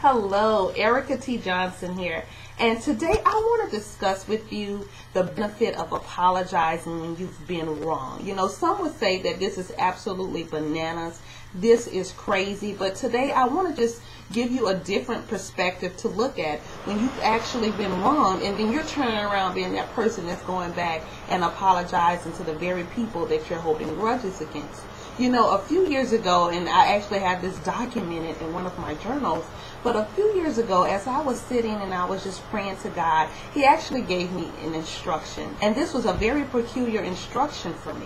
Hello, Erica T. Johnson here, and today I want to discuss with you the benefit of apologizing when you've been wrong. You know, some would say that this is absolutely bananas, this is crazy, but today I want to just give you a different perspective to look at when you've actually been wrong, and then you're turning around being that person that's going back and apologizing to the very people that you're holding grudges against. You know, a few years ago, and I actually have this documented in one of my journals, but a few years ago, as I was sitting and I was just praying to God, He actually gave me an instruction. And this was a very peculiar instruction for me.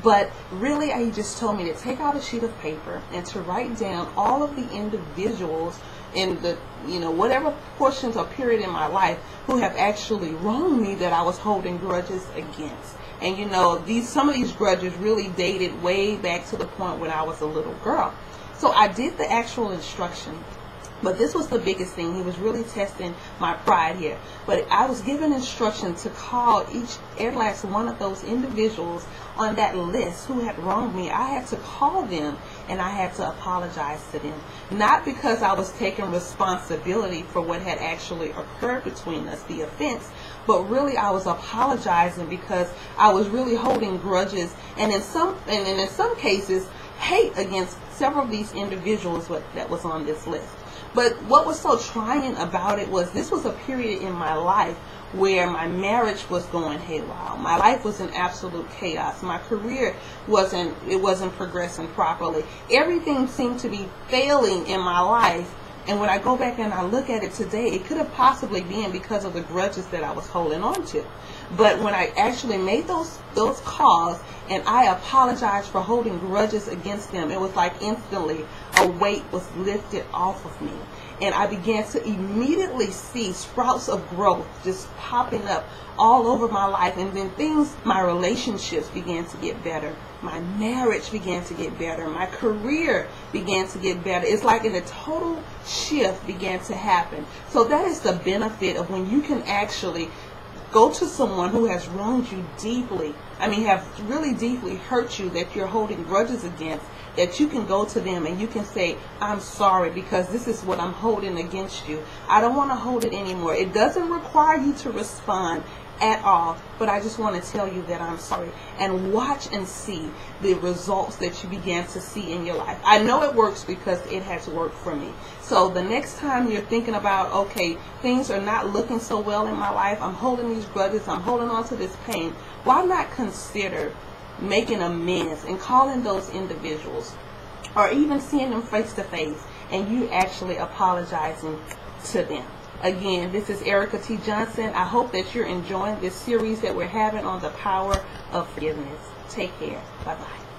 But really, He just told me to take out a sheet of paper and to write down all of the individuals in the, whatever portions or period in my life who have actually wronged me that I was holding grudges against. And some of these grudges really dated way back to the point when I was a little girl. So I did the actual instruction. But this was the biggest thing. He was really testing my pride here. But I was given instruction to call every last one of those individuals on that list who had wronged me. I had to call them and I had to apologize to them. Not because I was taking responsibility for what had actually occurred between us, the offense, but really I was apologizing because I was really holding grudges and in some cases hate against several of these individuals that was on this list. But what was so trying about it was this was a period in my life where my marriage was going haywire. My life was in absolute chaos. My career wasn't progressing properly. Everything seemed to be failing in my life. And when I go back and I look at it today, it could have possibly been because of the grudges that I was holding on to. But when I actually made those calls and I apologized for holding grudges against them, it was like instantly a weight was lifted off of me. And I began to immediately see sprouts of growth just popping up all over my life. And then my relationships began to get better. My marriage began to get better. My career began to get better. It's like a total shift began to happen. So that is the benefit of when you can actually go to someone who has wronged you deeply. Have really deeply hurt you, that you're holding grudges against, that you can go to them and you can say, I'm sorry because this is what I'm holding against you. I don't want to hold it anymore. It doesn't require you to respond at all, but I just want to tell you that I'm sorry, and watch and see the results that you began to see in your life. I know it works because it has worked for me. So the next time you're thinking about, okay, things are not looking so well in my life, I'm holding these grudges, I'm holding on to this pain, why not consider making amends and calling those individuals, or even seeing them face to face and you actually apologizing to them. Again, this is Erica T. Johnson. I hope that you're enjoying this series that we're having on the power of forgiveness. Take care. Bye-bye.